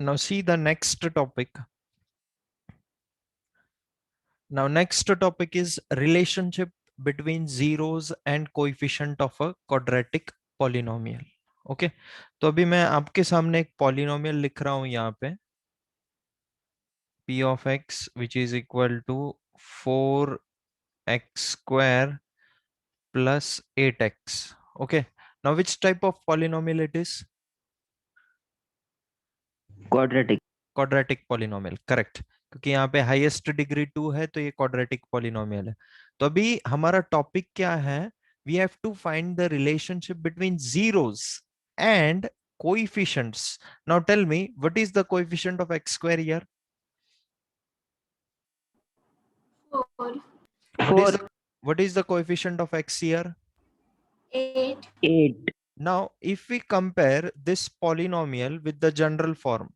Now see the next topic. Now next topic is relationship between zeros and coefficient of a quadratic polynomial. Okay तो अभी मैं आपके सामने एक polynomial लिख रहा हूं यहाँ पे p of x which is equal to 4x square plus 8x. Okay, now which type of polynomial it is? Quadratic quadratic polynomial, correct, क्योंकि यहाँ पे हाईएस्ट डिग्री 2 है तो ये क्वाड्रेटिक पॉलिनोमियल है। तो अभी हमारा टॉपिक क्या है? We have to find the relationship between zeros and coefficients. Now tell me, what is the coefficient of x square here? 4, What is 4 the what is the coefficient of x here? 8, 8 Now if we compare this polynomial with the general form,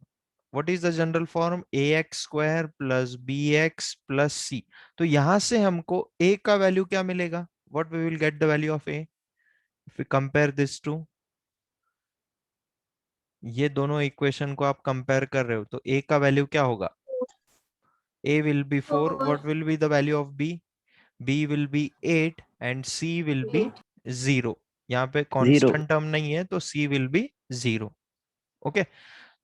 what is the general form? ax square plus bx plus c. तो यहां से हमको a का value क्या मिलेगा? What we will get the value of a if we compare this to, ये दोनों equation को आप कंपेयर कर रहे हो तो a का वैल्यू क्या होगा? a will be 4. 4, What will be the value of b? b will be 8 and c will be 8, 0. यहाँ पे 0 कांस्टेंट टर्म नहीं है तो c will be 0. ओके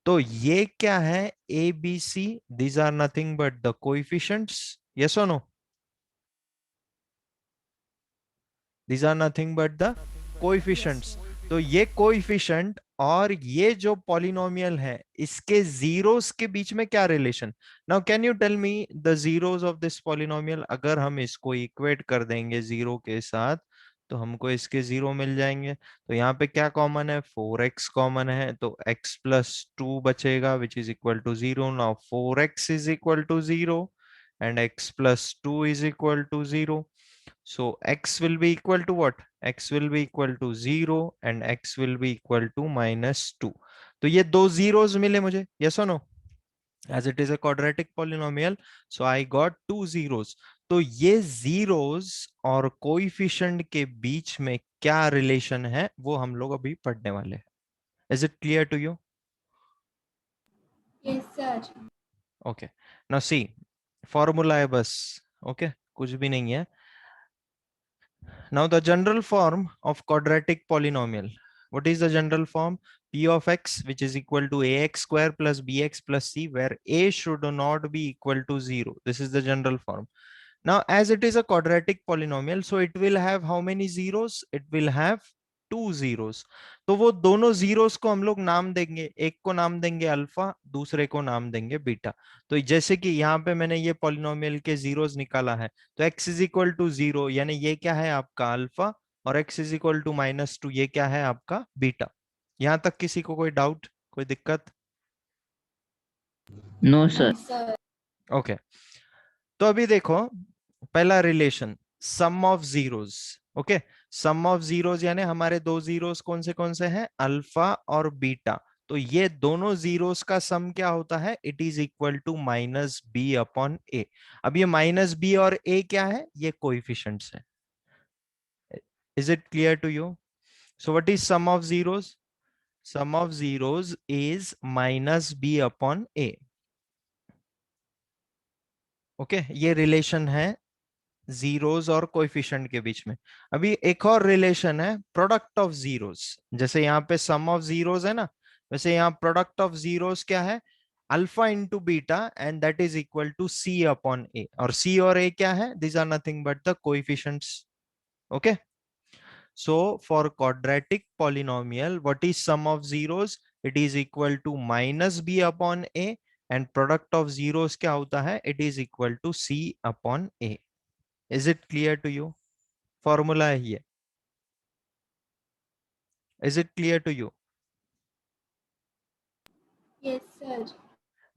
तो ये क्या है? A b c, these are nothing but the coefficients. Yes और no? These are nothing but the coefficients. तो ये कोएफिशिएंट और ये जो पॉलिनोमियल है इसके जीरोस के बीच में क्या relation? Now can you tell me the zeros of this polynomial? अगर हम इसको इक्वेट कर देंगे जीरो के साथ तो हमको इसके जीरो मिल जाएंगे. तो यहाँ पे क्या कॉमन है? 4x कॉमन है तो x प्लस 2 बचेगा which is equal to 0. Now 4x is equal to 0 and x plus 2 is equal to 0. So x will be equal to what? X will be equal to 0 and x will be equal to -2. तो ये दो zeros मिले मुझे, yes or no? As it is a quadratic polynomial, so I got two zeros. तो ये zeros और coefficient के बीच में क्या relation है वो हम लोग अभी पढ़ने वाले हैं. Is it clear to you? yes sir, Okay. Now see, formula है बस. Okay, कुछ भी नहीं है. Now the general form of quadratic polynomial. What is the general form? P of x which is equal to ax square plus bx plus c, where a should not be equal to 0. This is the general form. Now as it is a quadratic polynomial, so it will have how many zeros? It will have two zeros. तो वो दोनों zeros को हम लोग नाम देंगे, एक को नाम देंगे अल्फा, दूसरे को नाम देंगे बीटा. तो जैसे कि यहाँ पे मैंने ये पॉलिनोमियल के जीरोस निकाला है तो x इज इक्वल टू 0 यानी ये क्या है आपका अल्फा, और x इज इक्वल टू -2 ये क्या है आपका बीटा. यहां तक किसी को कोई डाउट, कोई दिक्कत? No sir no sir, okay तो अभी देखो पहला relation sum of zeros. Okay sum of zeros यानी हमारे दो जीरोस कौन से हैं? अल्फा और बीटा. तो ये दोनों जीरोस का सम क्या होता है? It is equal to -b upon a. अब ये -b और a क्या है? ये कोएफिशिएंट्स है. Is it clear to you? So what is sum of zeros? Sum of zeros is -b upon a. Okay ये रिलेशन है जीरोस और कोएफिशिएंट के बीच में. अभी एक और रिलेशन है प्रोडक्ट ऑफ जीरोस. जैसे यहाँ पे सम ऑफ जीरोस है ना, वैसे यहाँ प्रोडक्ट ऑफ जीरोस क्या है? Alpha into beta and that is equal to c upon a. और सी और ए क्या है? These are nothing but the coefficients. Okay so for quadratic polynomial what is sum of zeros? It is equal to -b upon a and product of zeros क्या होता है? It is equal to c upon a. Is it clear to you? Formula है ये. Is it clear to you? yes sir,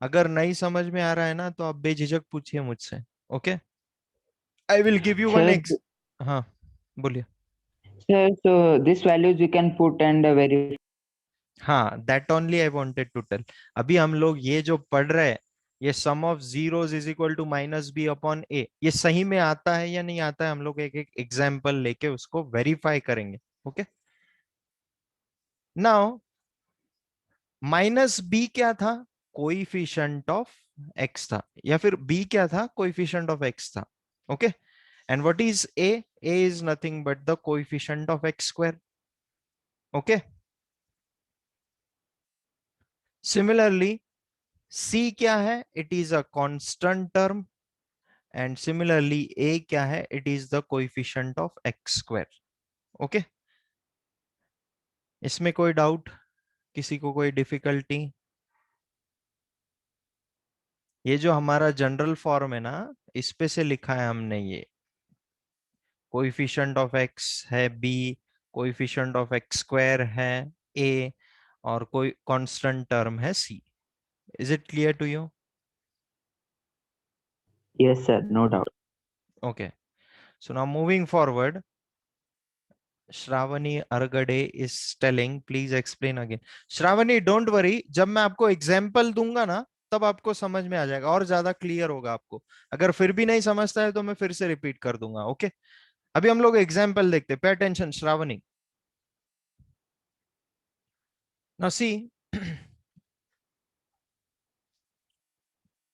अगर नहीं समझ में आ रहा है ना तो आप बेझिझक पूछिए मुझसे. Okay I will give you one sir x. हाँ बोलिए. Sir so this values we can put and verify हाँ that only I wanted to tell. अभी हम लोग ये जो पढ़ रहे हैं ये sum of zeros is equal to -b upon a, ये सही में आता है या नहीं आता है हम लोग एक एक एग्जाम्पल लेके उसको वेरीफाई करेंगे. ओके नाउ -b क्या था? कोइफिशिएंट ऑफ x था, या फिर b क्या था, कोइफिशिएंट ऑफ x था. Okay, and what is a? a is nothing but the coefficient of x square. Okay, similarly c क्या है, it is a constant term, and similarly a क्या है, it is the coefficient of x square. Okay, इसमें कोई doubt, किसी को कोई difficulty? ये जो हमारा जनरल फॉर्म है ना, इस पे से लिखा है हमने, ये कोइफिशिएंट ऑफ x है b, coefficient of x square है a, और कोई कांस्टेंट टर्म है c. Is it clear to you? Yes, sir. No doubt. Okay, so now moving forward, Shravani Argade is telling, please explain again. Shravani, don't worry, जब मैं आपको example दूंगा ना, तब आपको समझ में आ जाएगा और ज्यादा क्लियर होगा आपको. अगर फिर भी नहीं समझता है तो मैं फिर से रिपीट कर दूंगा. ओके, अभी हम लोग एग्जाम्पल देखते. Pay attention Shravani. Now see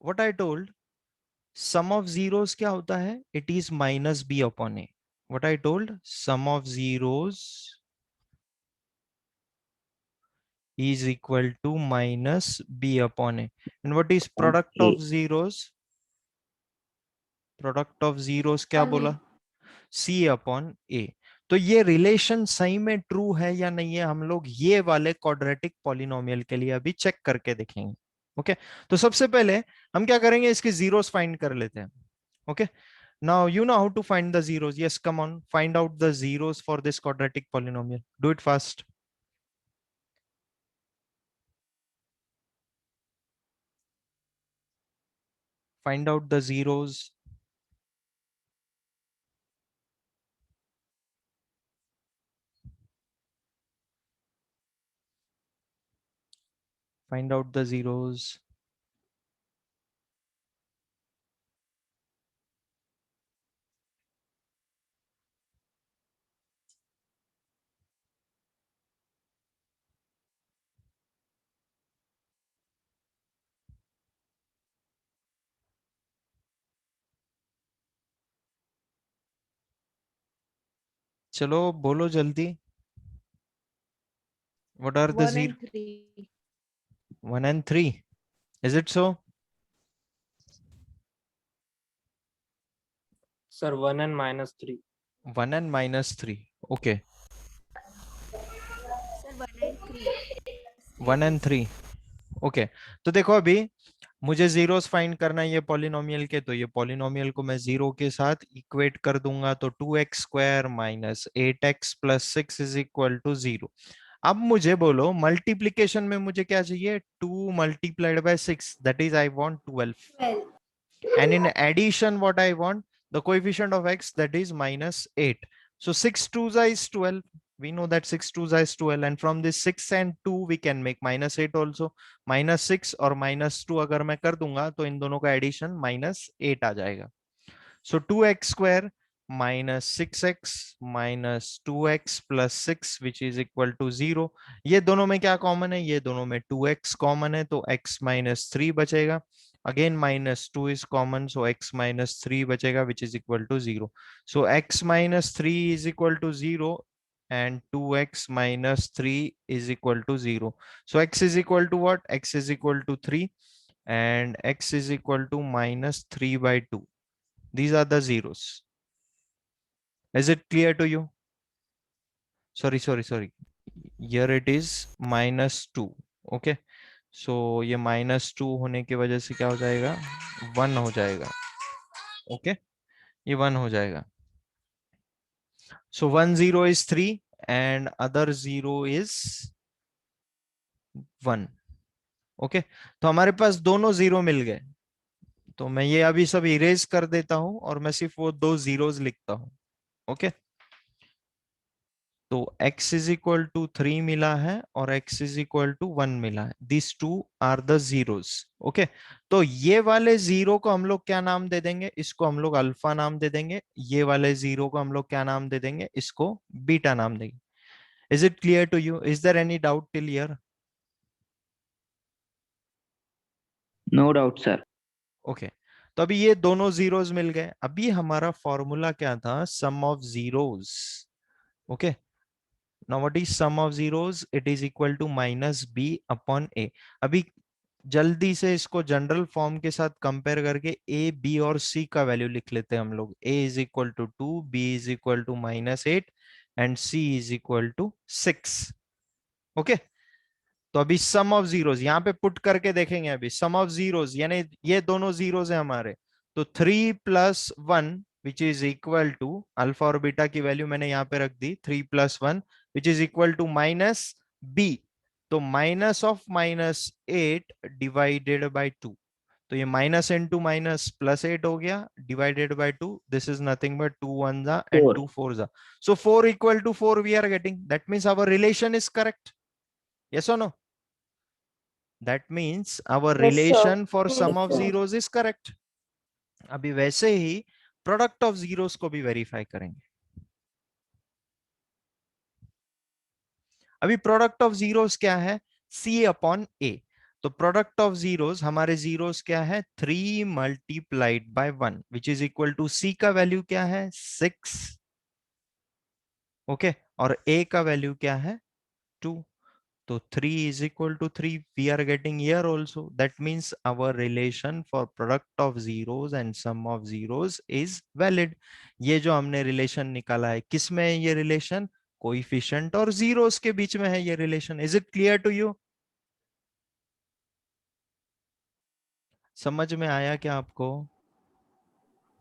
what I told, sum of zeros क्या होता है, it is minus b upon a. What I told, sum of zeros is equal to minus b upon a. And what is product A. of zeros? Product of zeros क्या One बोला, A. c upon a. तो ये relation सही में true है या नहीं है, हम लोग ये वाले क्वाड्रेटिक पॉलिनोमियल के लिए अभी चेक करके देखेंगे. ओके, तो सबसे पहले हम क्या करेंगे, इसके जीरोस फाइंड कर लेते हैं. Okay, now you know how to find the zeros. Yes, come on, find out the zeros for this quadratic polynomial. Do it fast. Find out the zeros. Find out the zeros. चलो बोलो जल्दी. What are the 1 zero? and 3. 1 and 3. Is it so? Sir, 1 and minus 3. 1 and minus 3. Okay. Sir, 1 and 3. 1 and 3. Okay, तो देखो अभी मुझे zeros find करना है ये पॉलिनोमियल के, तो ये पॉलिनोमियल को मैं जीरो के साथ इक्वेट कर दूंगा, तो 2x square minus 8x plus 6 is equal to 0. अब मुझे बोलो मल्टीप्लीकेशन में मुझे क्या चाहिए, 2 multiplied bye 6, that is I want 12. 12. And in addition, what I want, the coefficient of x, that is minus 8. So 6 2s is 12. We know that 6 2s is 12, and from this 6 and 2 we can make minus 8 also. Minus 6 और minus 2 अगर मैं कर दूंगा तो इन दोनों का addition minus 8 आ जाएगा. So 2x square minus 6x minus 2x plus 6 which is equal to 0. ये दोनों में क्या कॉमन है, ये दोनों में 2x कॉमन है, तो x minus 3 बचेगा. Again minus 2 is common, so x minus 3 बचेगा which is equal to 0. So x minus 3 is equal to 0 and 2x minus 3 is equal to 0. So x is equal to what? X is equal to 3 and x is equal to minus 3 by 2. These are the zeros. Is it clear to you? Sorry. Here it is minus 2. Okay. सो ये minus 2 होने की वजह से क्या हो जाएगा, 1 हो जाएगा. ओके, ये 1 हो जाएगा. सो 1 0 is 3 and other 0 is 1. Okay, तो हमारे पास दोनों 0 मिल गए, तो मैं ये अभी सब इरेज कर देता हूं और मैं सिर्फ वो दो जीरोस लिखता हूं. ओके, तो x इज इक्वल टू 3 मिला है और x इज इक्वल टू 1 मिला है. This two are the zeros. Okay, तो ये वाले जीरो को हम लोग क्या नाम दे देंगे, इसको हम लोग अल्फा नाम दे देंगे. ये वाले जीरो को हम लोग क्या नाम दे देंगे, इसको बीटा नाम देंगे. Is it clear to you? Is there any doubt till here? No doubt, sir. Okay तो अभी ये दोनों जीरोस मिल गए। अभी हमारा फॉर्मूला क्या था? Sum of zeros. Okay now what is sum of zeros? It is equal to minus b upon a. अभी जल्दी से इसको जनरल फॉर्म के साथ कंपेयर करके ए बी और सी का वैल्यू लिख लेते हैं हम लोग। A is equal to 2, b is equal to -8 and c is equal to 6। Okay तो अभी सम ऑफ जीरोस यहाँ पे पुट करके देखेंगे। अभी सम ऑफ जीरोस यानी ये दोनों जीरोस है हमारे, तो 3 + 1 which is equal to alpha और बीटा की वैल्यू मैंने यहाँ पे रख दी 3 + 1 which is equal to minus b. तो माइनस ऑफ -8 डिवाइडेड बाई 2। तो ये माइनस इंटू माइनस +8 हो गया divided by 2। This is nothing but 2 1 जा एंड 4. 2 4 जा। So 4 equal to 4 we are getting. That means our relation is correct. Yes or no? That means our Yes, sir. relation for Yes, sum of sir. zeros is correct. अभी वैसे ही product of zeros को भी verify करेंगे। अभी product of zeros क्या है? C upon A। तो product of zeros हमारे जीरोस क्या है? 3 × 1 which is equal to C का वैल्यू क्या है? 6। ओके और A का वैल्यू क्या है? 2। So 3 is equal to 3 we are getting here also. That means our relation for product of zeros and sum of zeros is valid. ये जो हमने relation निकाला है किस में है ये relation? कोइफिशिएंट और zeros के बीच में है ये relation. Is it clear to you? समझ में आया क्या आपको?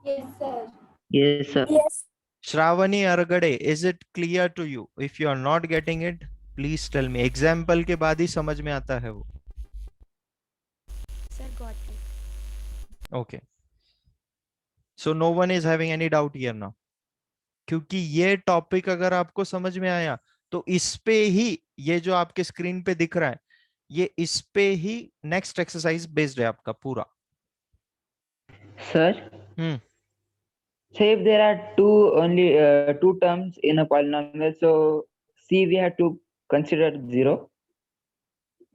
Yes, sir. Yes, sir. Yes. Shravani अरगड़े, is it clear to you? If you are not getting it, please tell me. Example के बाद ही समझ में आता है वो। Sir, got it. Okay. So no one is having any doubt here now. क्योंकि ये topic अगर आपको समझ में आया तो इस पे ही ये जो आपके स्क्रीन पे दिख रहा है ये इस पे ही नेक्स्ट एक्सरसाइज बेस्ड है आपका पूरा। Sir, say if there are two terms in a polynomial, so C we have to consider 0.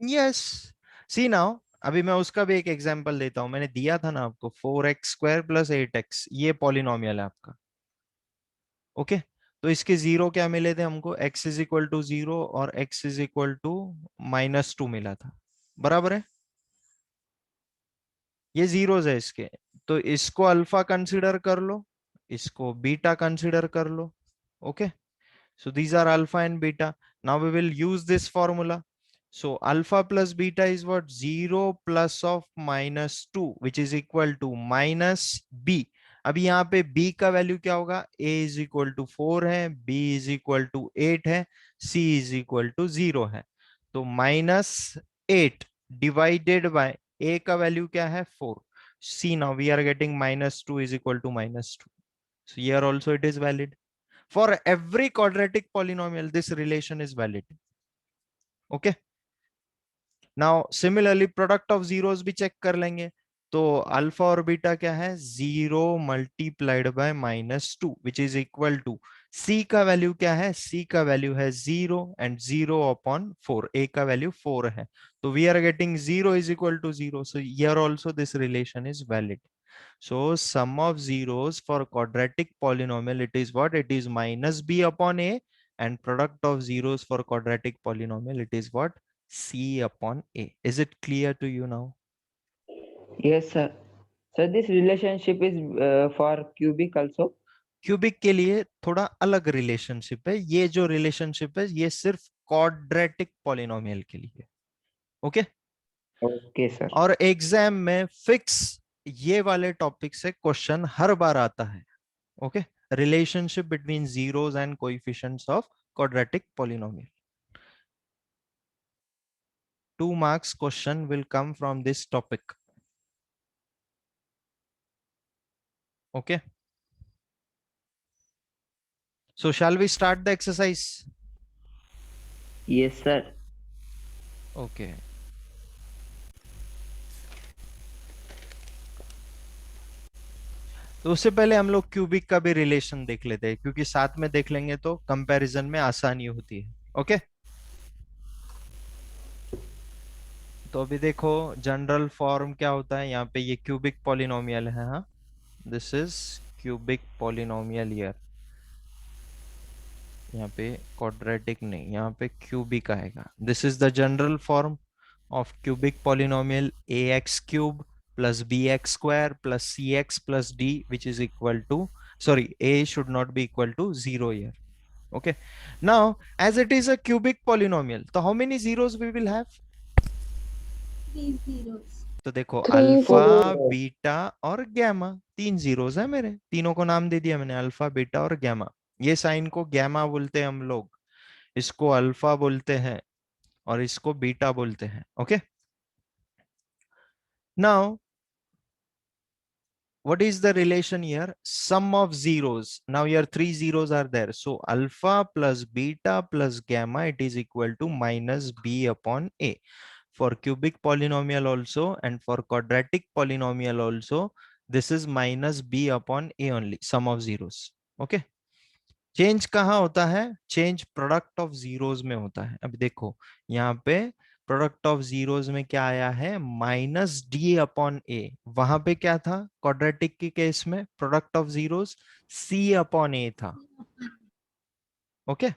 Yes see now अभी मैं उसका भी एक एग्जांपल देता हूं। मैंने दिया था ना आपको 4x² + 8x ये पॉलिनोमियल है आपका। ओके तो इसके जीरो क्या मिले थे हमको? x इज इक्वल टू 0 और x इज इक्वल टू -2 मिला था। बराबर है? ये जीरोस है इसके। तो इसको अल्फा कंसीडर कर लो, इसको बीटा कंसीडर कर लो। Okay so these are alpha and beta. Now we will use this formula. So alpha plus beta is what? 0 plus of -2 which is equal to -b. अभी यहाँ पे b का value क्या होगा? a is equal to 4 है, b is equal to 8 है, c is equal to 0 है। तो -8 divided by a का वैल्यू क्या है? 4। see now we are getting -2 is equal to -2. So here also it is valid. For every quadratic polynomial, this relation is valid. Okay. Now, similarly, product of zeros भी check कर लेंगे। तो alpha और beta क्या है? 0 × -2 which is equal to C का value क्या है? C का वैल्यू है 0 and 0 upon 4. A का वैल्यू 4 है। तो we are getting 0 is equal to 0. So here also this relation is valid. So sum of zeros for quadratic polynomial, it is what? It is -b upon a, and product of zeros for quadratic polynomial, it is what? C upon a. Is it clear to you now? Yes, sir. So this relationship is for cubic also. Cubic के लिए थोड़ा अलग relationship है। ये जो relationship है ये सिर्फ क्वाड्रेटिक पॉलिनोमियल के लिए। Okay Okay, sir. और एग्जाम में फिक्स ये वाले टॉपिक से क्वेश्चन हर बार आता है। Okay relationship between zeros and coefficients of quadratic polynomial. 2 marks question will come from this topic. Okay. So shall we start the exercise? Yes, sir. Okay. तो उससे पहले हम लोग क्यूबिक का भी रिलेशन देख लेते हैं क्योंकि साथ में देख लेंगे तो कंपैरिजन में आसानी होती है। ओके तो अभी देखो जनरल फॉर्म क्या होता है, यहाँ पे ये क्यूबिक पॉलिनोमियल है, हाँ, this is cubic polynomial here, यहाँ पे क्वाड्रेटिक नहीं, यहाँ पे क्यूबिक आएगा। This is the general form of cubic polynomial a x cube plus b x square plus c x plus d which is equal to, sorry, a should not be equal to 0 here. Okay, now as it is a cubic polynomial, so how many zeros we will have? 3 zeros. तो देखो Three alpha zeros. Beta और gamma, 3 zeros है मेरे, तीनों को नाम दे दिया मैंने, अल्फा बीटा और गैमा। ये साइन को गैमा बोलते हैं हम लोग, इसको अल्फा बोलते हैं और इसको बीटा बोलते हैं। Okay, now what is the relation here? Sum of zeros. Now here 3 zeros are there, so alpha plus beta plus gamma, it is equal to minus b upon a. For cubic polynomial also and for quadratic polynomial also, this is minus b upon a only, sum of zeros. Okay, change कहाँ होता है? Change product of zeros में होता है। अब देखो यहाँ पे प्रोडक्ट ऑफ जीरोस में क्या आया है? Minus d upon a. वहां पे क्या था क्वाड्रेटिक के केस में? Product of zeros c upon a था। ओके,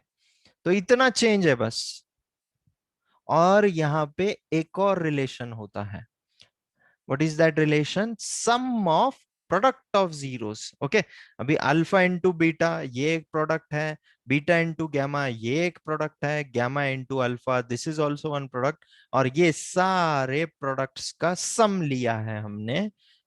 तो इतना चेंज है बस। और यहाँ पे एक और रिलेशन होता है, what is that relation? Sum of product of zeros. Okay, अभी अल्फा इंटू बीटा ये एक प्रोडक्ट है, बीटा इंटू गैमा ये एक प्रोडक्ट है, gamma into alpha this is also one product, और ये सारे प्रोडक्ट्स का सम लिया है हमने,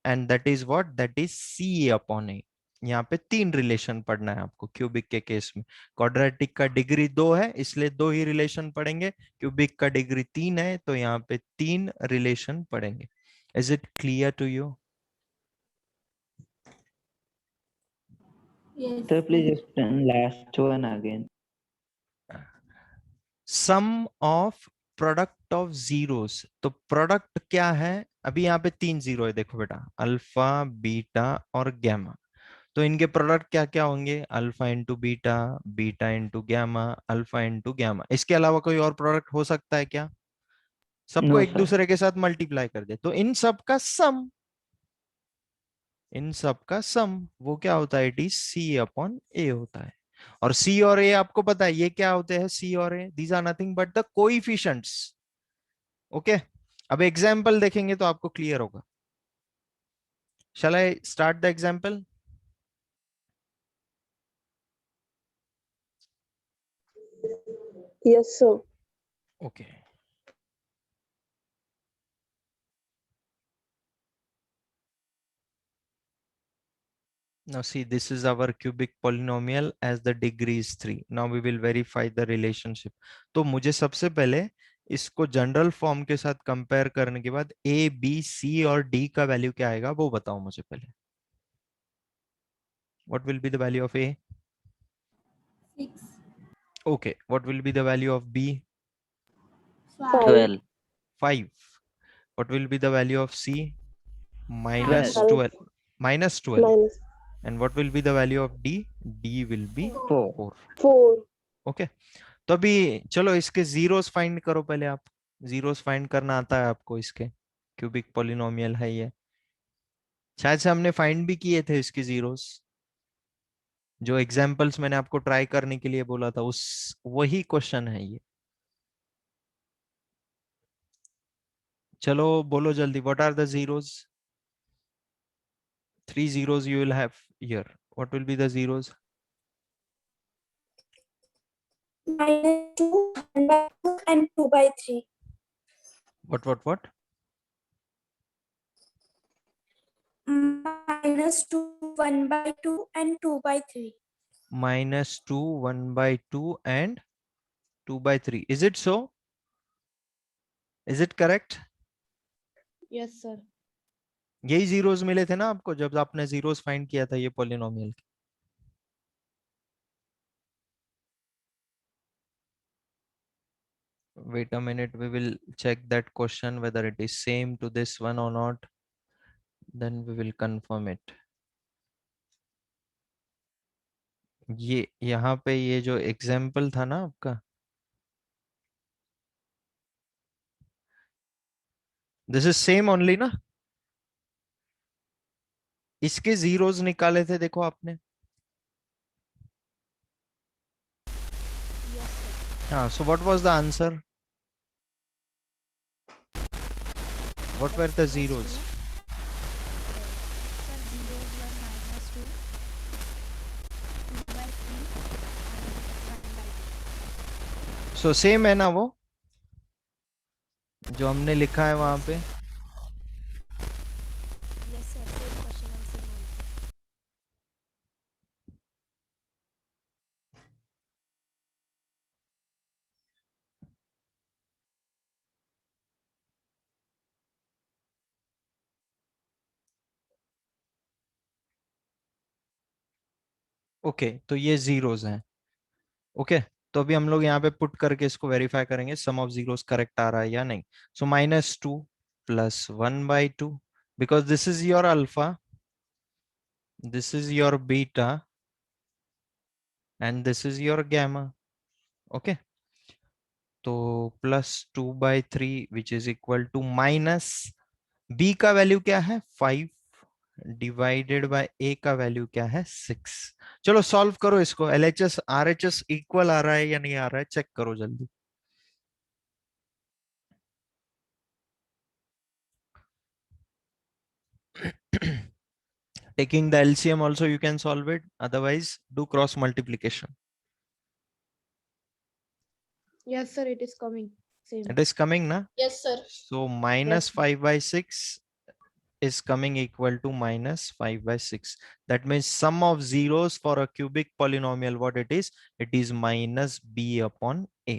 and that is what? That is c upon a. यहाँ पे 3 रिलेशन पढ़ना है आपको क्यूबिक के केस में। क्वाड्रेटिक का डिग्री 2 है इसलिए 2 ही रिलेशन पढ़ेंगे, क्यूबिक का डिग्री 3 है तो यहाँ पे 3 रिलेशन पढ़ेंगे। Is it clear to you? Yes. Sir, please explain last one again. Sum of product of zeros, तो प्रोडक्ट क्या है? अभी यहाँ पे 3 जीरो है, देखो बेटा, अल्फा बीटा और गैमा, तो इनके प्रोडक्ट क्या क्या होंगे? Alpha into beta, beta into gamma, alpha into gamma. इसके अलावा कोई और प्रोडक्ट हो सकता है क्या? सबको No, एक sir. दूसरे के साथ मल्टीप्लाई कर दे तो इन सब का सम, इन सब का सम वो क्या होता है? इट इज सी अपॉन ए होता है। और सी और ए आपको पता है ये क्या होते हैं? सी और a, these are nothing but the coefficients. Okay, अब एग्जांपल देखेंगे तो आपको क्लियर होगा। Shall I start the example? Yes, sir. Okay, now see this is our cubic polynomial as the degree is 3. Now we will verify the relationship. तो मुझे सबसे पहले इसको जनरल फॉर्म के साथ कंपेयर करने के बाद ए बी सी और डी का वैल्यू क्या आएगा वो बताओ मुझे पहले। What will be the value of A? 6. Okay. What will be the value of B? 5. 12. 5. What will be the value of C? Minus 12. 12. Minus 12. Minus And what will be the value of D? D will be 4. 4. 4. Okay. तो अभी चलो इसके zeros find करो पहले आप। Zeros find करना आता है आपको इसके? क्यूबिक पॉलिनोमियल है ये, शायद से हमने फाइंड भी किए थे इसके जीरोस, जो एग्जांपल्स मैंने आपको ट्राई करने के लिए बोला था उस वही क्वेश्चन है ये। चलो बोलो जल्दी, what are the zeros? 3 zeros you will have here. What will be the zeros? -2, 1/2, and 2/3. What? -2, 1/2, and 2/3. -2, 1/2 and 2/3. Is it so? Is it correct? Yes, sir. यही जीरोस मिले थे ना आपको जब आपने जीरोस फाइंड किया था ये पॉलिनोमियल के? Wait a minute, we will check that question whether it is same to this one or not. Then we will confirm it. ये यहाँ पे ये जो एग्जाम्पल था ना आपका, दिस इज सेम ओनली ना, इसके जीरोस निकाले थे देखो आपने। Yes, sir. हाँ, so what was the answer? What were the zeros? Sir, zeros were minus 2, 2 by 3 and 1 by 2. So same है ना वो जो हमने लिखा है वहां पे। Yes, sir. Same question and same answer. Okay तो ये जीरोस हैं। ओके तो अभी हम लोग यहाँ पे पुट करके इसको वेरीफाई करेंगे सम ऑफ जीरोस करेक्ट आ रहा है या नहीं। So -2 + 1/2 because this is your alpha, this is your beta and this is your gamma. Okay तो +2/3 which is equal to minus b का वैल्यू क्या है 5 डिवाइडेड बाय ए का वैल्यू क्या है 6। चलो सॉल्व करो इसको, एलएचएस आरएचएस इक्वल आ रहा है या नहीं आ रहा है चेक करो जल्दी। Taking the LCM also you can solve it, otherwise do cross multiplication. Yes, sir. It is coming. Same. It is coming na? Yes, sir. So Yes. -5/6 is coming equal to -5/6. That means sum of zeros for a cubic polynomial, what it is? It is minus b upon a.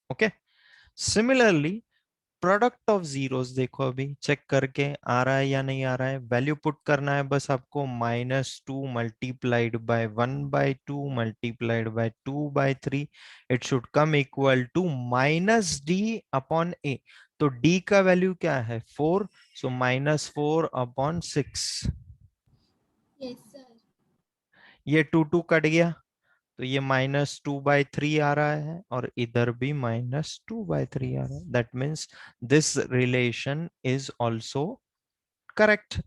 Okay. Similarly, product of zeros देखो अभी check करके आ रहा है या नहीं आ रहा है। Value put करना है बस आपको, -2 multiplied by 1/2 multiplied by 2/3 it should come equal to -d upon a. तो d का वैल्यू क्या है 4, सो -4/6। Yes, sir. ये 2 कट गया तो ये -2/3 आ रहा है और इधर भी -2/3 आ रहा है। That means this relation is also correct.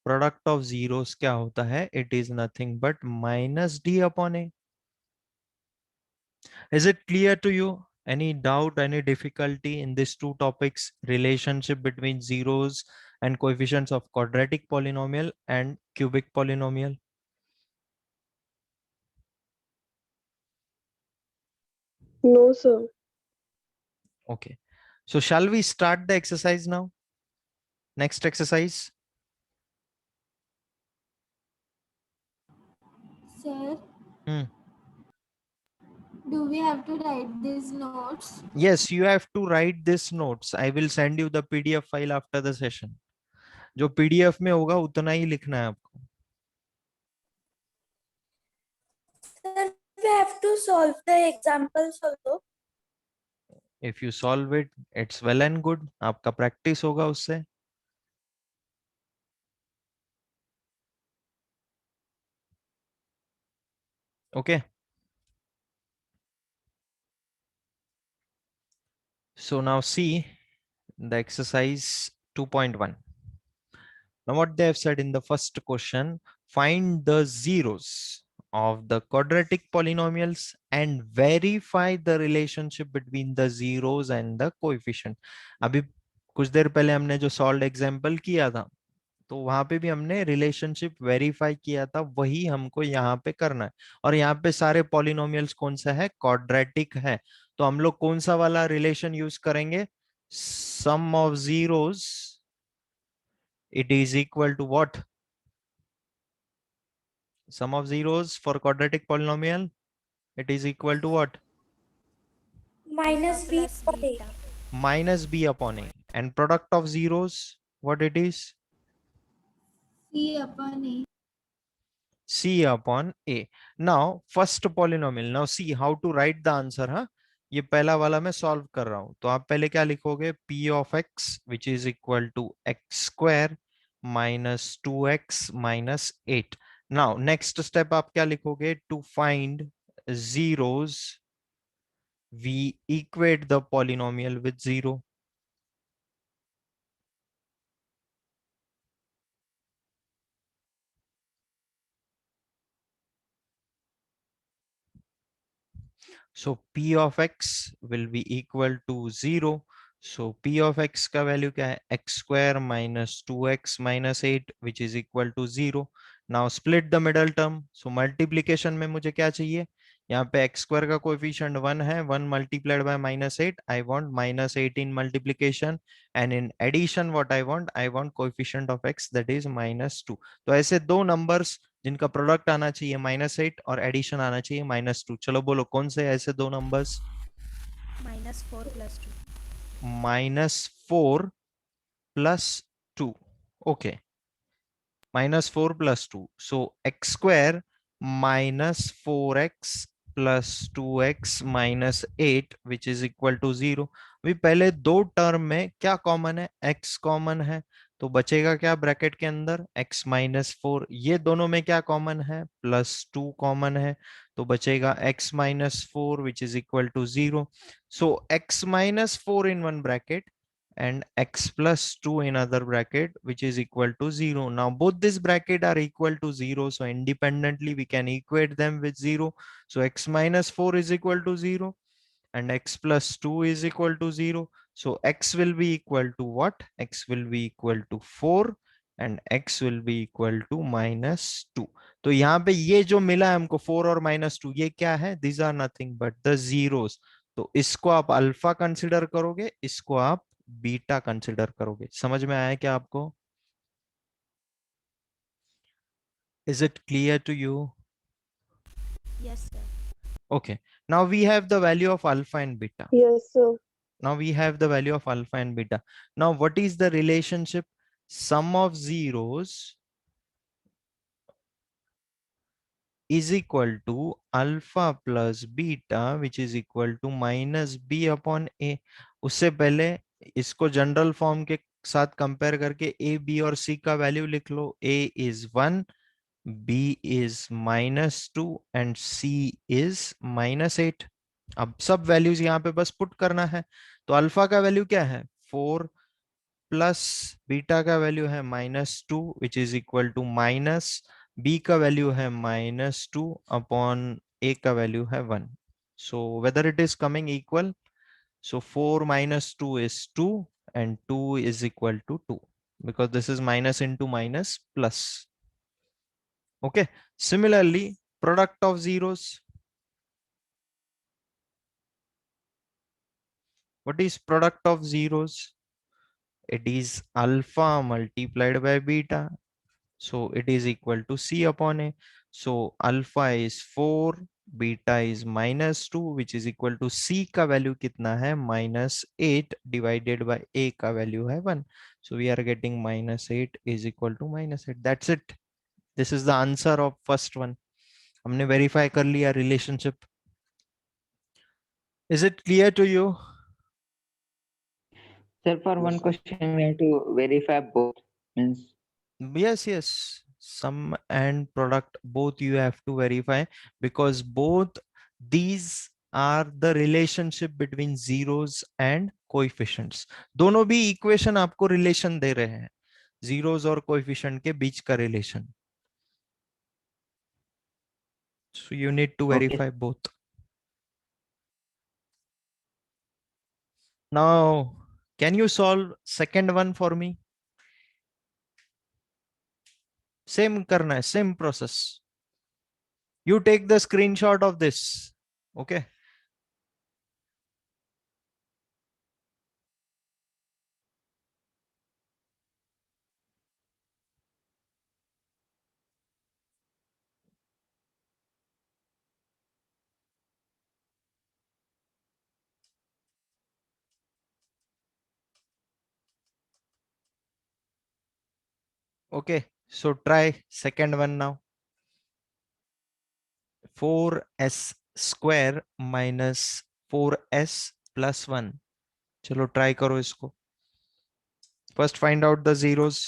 Product of zeros क्या होता है? It is nothing but -d upon a. Is it clear to you? Any doubt, any difficulty in these two topics, relationship between zeros and coefficients of quadratic polynomial and cubic polynomial? No, sir. Okay, so shall we start the exercise now? Next exercise. Sir, Hmm. do we have to write these notes? Yes, you have to write this notes. I will send you the PDF file after the session. जो PDF में होगा उतना ही लिखना है आपको। Sir, we have to solve the examples also. If you solve it, it's well and good. आपका practice होगा उससे। Okay. So now see the exercise 2.1. Now what they have said in the first question, find the zeros of the quadratic polynomials and verify the relationship between the zeros and the coefficient. अभी कुछ देर पहले हमने जो solve example किया था तो वहां पे भी हमने रिलेशनशिप वेरीफाई किया था, वही हमको यहाँ पे करना है। और यहाँ पे सारे पॉलिनोमियल्स कौन सा है? क्वाड्रेटिक है। तो हम लोग कौन सा वाला रिलेशन यूज करेंगे? Sum of zeros it is equal to what? Sum of zeros for quadratic polynomial, it is equal to what? Minus b upon a. Minus b upon a. And product of zeros, what it is? C upon a. C upon a. Now first polynomial, now see how to write the answer, हाँ? ये पहला वाला मैं solve कर रहा हूं तो आप पहले क्या लिखोगे? p of x which is equal to x square minus 2x minus 8. Now next step आप क्या लिखोगे? To find zeros we equate the polynomial with 0. So p of x will be equal to 0. So p of x का value क्या है, x square minus 2x minus 8 which is equal to 0. Now split the middle term. So multiplication में मुझे क्या चाहिए, यहाँ पे x square का कोएफिशिएंट 1 है, 1 multiplied by minus 8. I want minus 8 in multiplication, and in addition what I want coefficient of x, that is minus 2. तो ऐसे दो numbers जिनका प्रोडक्ट आना चाहिए -8 और एडिशन आना चाहिए -2. चलो बोलो कौन से ऐसे दो numbers? -4 + 2. -4 + 2. Okay, -4 + 2. So x square -4x + 2x -8 which is equal to 0. अभी पहले दो टर्म में क्या कॉमन है, x कॉमन है, तो बचेगा क्या ब्रैकेट के अंदर, x -4. ये दोनों में क्या कॉमन है, +2 कॉमन है, तो बचेगा x -4 which is equal to 0. So x -4 in one bracket and x plus 2 in other bracket which is equal to 0. Now both this bracket are equal to 0, so independently we can equate them with 0. So x minus 4 is equal to 0 and x plus 2 is equal to 0. So x will be equal to what? X will be equal to 4 and x will be equal to -2. तो यहाँ पे ये जो मिला है हमको 4 और -2, ये क्या है, these are nothing but the zeros. तो इसको आप अल्फा कंसिडर करोगे, इसको आप बीटा कंसिडर करोगे. समझ में आया क्या आपको? Is it clear to you? Yes, sir. Okay. Now we have the value of alpha and beta. Yes, sir. Now we have the value of alpha and beta. Now what is the relationship? Sum of zeros is equal to alpha plus beta which is equal to minus b upon a. उससे पहले इसको general form के साथ compare करके a, b और c का value लिख लो. a is 1, b is -2 and c is -8. अब सब वैल्यूज यहाँ पे बस पुट करना है. तो अल्फा का वैल्यू क्या है, 4 प्लस बीटा का वैल्यू है -2 which is equal to minus b का वैल्यू है -2 अपॉन ए का वैल्यू है 1. So whether it is coming equal, so 4 minus 2 is 2 and 2 is equal to 2 because this is minus into minus plus. Okay, similarly product of zeros, what is product of zeros? It is alpha multiplied by beta, so it is equal to c upon a. So alpha is 4, beta is -2 which is equal to c का value कितना है, -8 divided by a का value है 1. So we are getting -8 is equal to -8. That's it. This is the answer of first one. हमने verify कर लिया relationship. Is it clear to you? Sir, for one question we have to verify both. Means Yes, sum and product both you have to verify because both these are the relationship between zeros and coefficients. दोनों भी equation आपको relation दे रहे हैं, zeros और coefficient के बीच का relation. So you need to okay. verify both. Now can you solve second one for me? Same करना है, same process. You take the screenshot of this. Okay. Okay, so try second one now. 4s square minus 4s plus 1. चलो try करो इसको. First find out the zeros.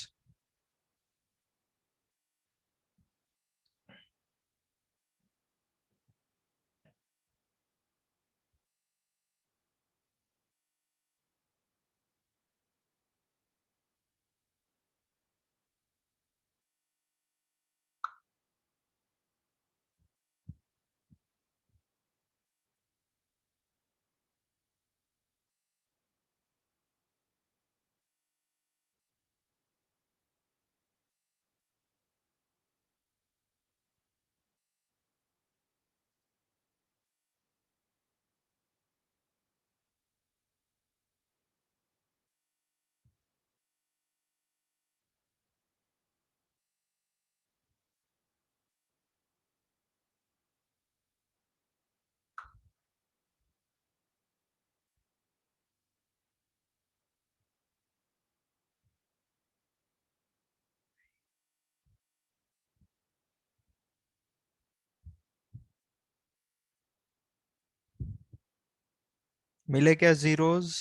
मिले क्या zeros?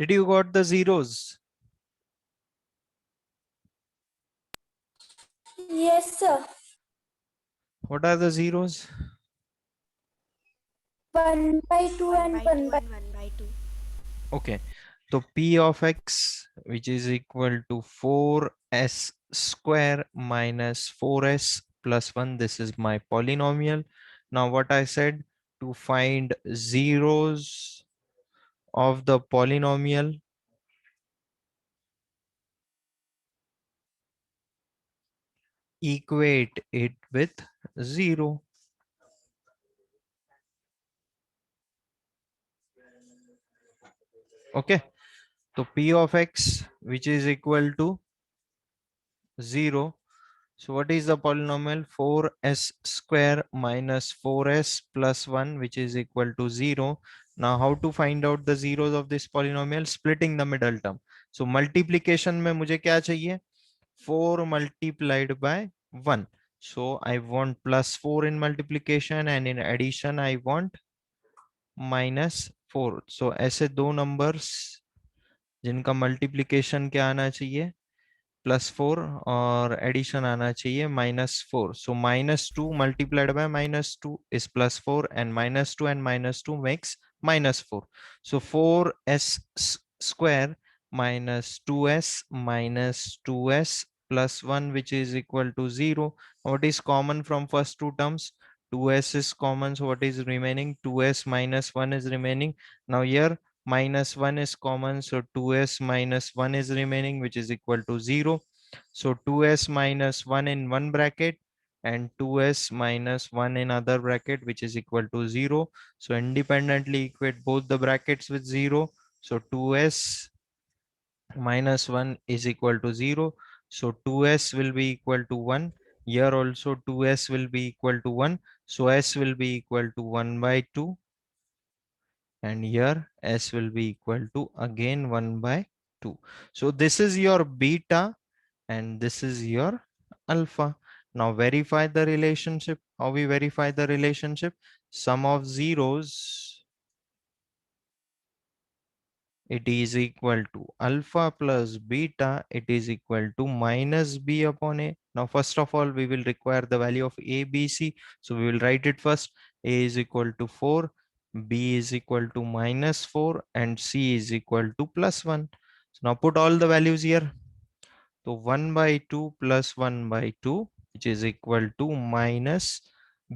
Did you got the zeros? Yes, sir. What are the zeros? 1/2 1 and by 2 1 by and 1/2. Okay. So P of x, which is equal to 4s square minus 4s plus 1. This is my polynomial. Now what I said, to find zeros of the polynomial, equate it with 0. Okay. So P of x, which is equal to 0. So what is the polynomial? 4s square minus 4s plus 1, which is equal to 0. Now how to find out the zeros of this polynomial? Splitting the middle term. So multiplication में मुझे क्या चाहिए? 4 multiplied by 1. So I want plus 4 in multiplication, and in addition I want minus 4. So ऐसे दो numbers जिनका multiplication क्या आना चाहिए? +4, और एडिशन आना चाहिए -4. So -2 multiplied by -2 is +4, and -2 and -2 makes -4. So 4s square minus 2s minus 2s plus 1, which is equal to 0. What is common from first two terms? 2s is common, so what is remaining? 2s minus 1 is remaining. Now here -1 is common, so 2s minus 1 is remaining, which is equal to 0. So 2s minus 1 in one bracket and 2s minus 1 in other bracket, which is equal to 0. So independently equate both the brackets with 0. So 2s minus 1 is equal to 0. So 2s will be equal to 1. Here also 2s will be equal to 1. So s will be equal to 1 by 2. And here s will be equal to again 1 by 2. So this is your beta and this is your alpha. Now verify the relationship. How we verify the relationship? Sum of zeros, it is equal to alpha plus beta, it is equal to minus b upon a. Now first of all we will require the value of a, b, c. So we will write it first. A is equal to 4, b is equal to -4, and c is equal to +1. So now put all the values here. So 1 by 2 plus 1 by 2, which is equal to minus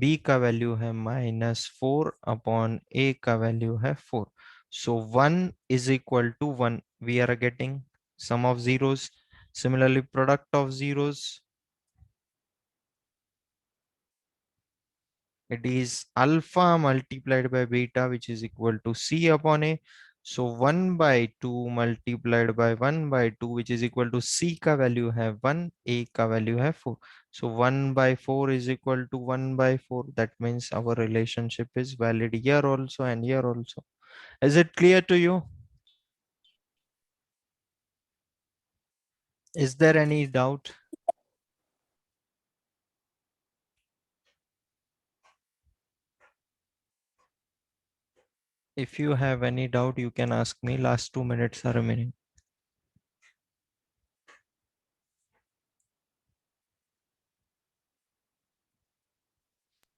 b का value है -4 upon a का value है 4. So 1 is equal to 1. We are getting sum of zeros. Similarly, product of zeros, it is alpha multiplied by beta, which is equal to c upon a. So 1 by 2 multiplied by 1 by 2, which is equal to c का value है 1, a का value है 4. So 1 by 4 is equal to 1 by 4. That means our relationship is valid here also and here also. Is it clear to you? Is there any doubt? If you have any doubt, you can ask me. Last 2 minutes are remaining.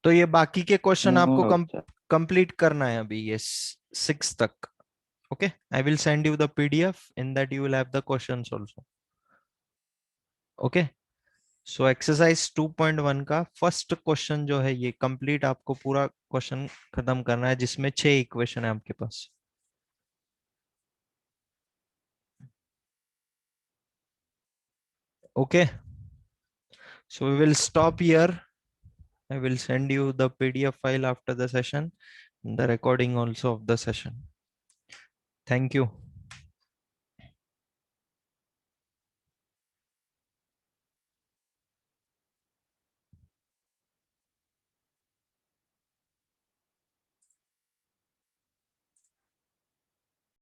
तो ये बाकी के question आपको No, sir. Complete करना है अभी, ये 6 तक. Okay, I will send you the PDF. In that you will have the questions also. Okay, so exercise 2.1 का फर्स्ट क्वेश्चन जो है ये कंप्लीट आपको पूरा क्वेश्चन खत्म करना है, जिसमें 6 इक्वेशन है आपके पास. Okay, so we will stop here. I will send you the PDF file after the session, the recording also of the session. Thank you.